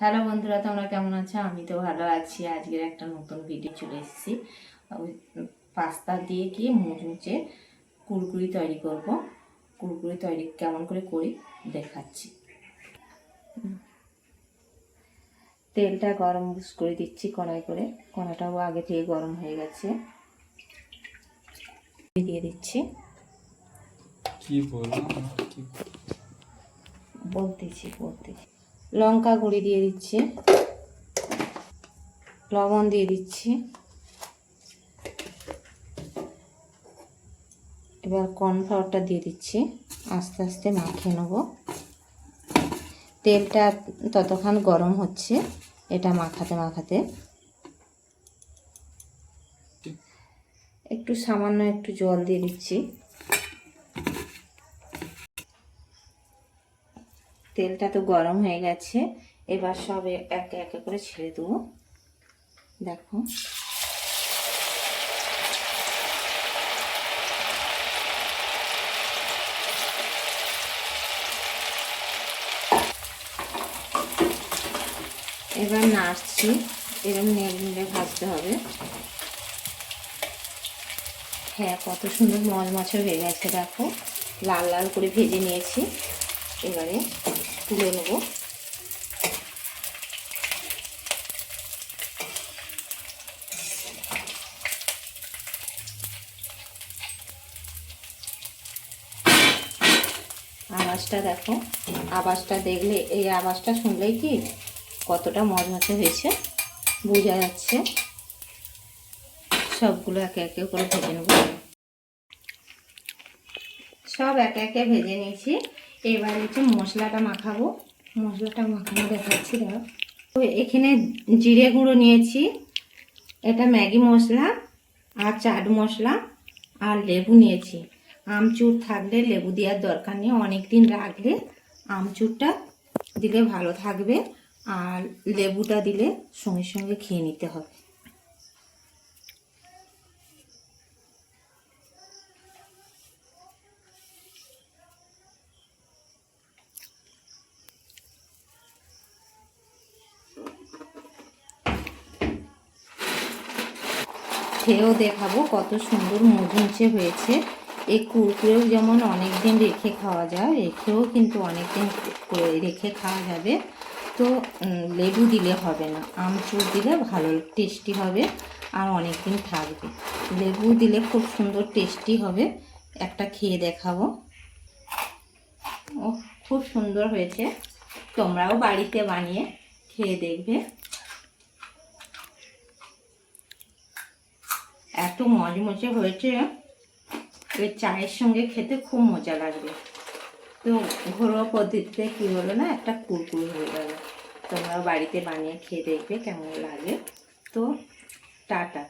Hello বন্ধুরা, তোমরা কেমন আছো? আমি তো ভালো আছি। আজকের একটা নতুন ভিডিও চলে এসেছি। ওই পাস্তা দিয়ে কি মুচমুচে কুরকুরি তৈরি করব। কুরকুরি তৈরি কেমন করে করি দেখাচ্ছি। তেলটা গরম করে দিচ্ছি কড়াই করে। কড়াটাও আগে থেকে গরম হয়ে গেছে। দিয়ে দিচ্ছি। কি বলতেছি লঙ্কা গুঁড়ি দিয়ে দিচ্ছি, লবণ দিয়ে দিচ্ছি, এবার কর্নফ্লাওয়ারটা দিয়ে দিচ্ছি। আস্তে আস্তে মাখিয়ে নেব। তেলটা ততক্ষণ গরম হচ্ছে, এটা মাখাতে মাখাতে একটু সামান্য একটু জল দিয়ে দিচ্ছি। তেলটা তো গরম হয়ে গেছে, এবার সব একে একে করে ছেড়ে দেবো। দেখো এবার নাড়ছি, এরকম নেড়ে নেড়ে ভাজতে হবে। হ্যাঁ, কত সুন্দর মচমচে হয়ে গেছে। দেখো লাল লাল করে ভেজে নিয়েছি। এবারে তুলে নেব। আওয়াজটা দেখো, আওয়াজটা দেখলে, এই আওয়াজটা শুনলেই কি কতটা মচমচে হয়েছে বোঝা যাচ্ছে। সবগুলো একে একে করে ভেজে নেব। সব একে একে ভেজে নিয়েছি। এবার হচ্ছে মশলাটা মাখাবো। মশলাটা মাখানো দেখাচ্ছি। দেখো তো এখানে জিরে গুঁড়ো নিয়েছি, এটা ম্যাগি মশলা আর চাট মশলা আর লেবু নিয়েছি। আমচুর থাকলে লেবু দেওয়ার দরকার নেই, অনেক দিন রাখলে আমচুরটা দিলে ভালো থাকবে, আর লেবুটা দিলে সঙ্গে সঙ্গে খেয়ে নিতে হবে। খেয়েও দেখাবো কত সুন্দর মুচমুচে হয়েছে। এই কুরকুরেও যেমন অনেক দিন রেখে খাওয়া যায়, রেখেও কিন্তু অনেক দিন রেখে খাওয়া যাবে। তো লেবু দিলে হবে না, আমচুর দিলে ভালো টেস্টি হবে আর অনেক দিন থাকবে। লেবু দিলে খুব সুন্দর টেস্টি হবে। একটা খেয়ে দেখাবো। ও খুব সুন্দর হয়েছে, তোমরাও বাড়িতে বানিয়ে খেয়ে দেখবে। এত মচমচে হয়েছে, ওই চায়ের সঙ্গে খেতে খুব মজা লাগবে। তো ঘরোয়া পদ্ধতিতে কী হলো না, একটা কুরকুরি হয়ে গেল। তোমরা বাড়িতে বানিয়ে খেয়ে দেখবে কেমন লাগে। তো টাটা।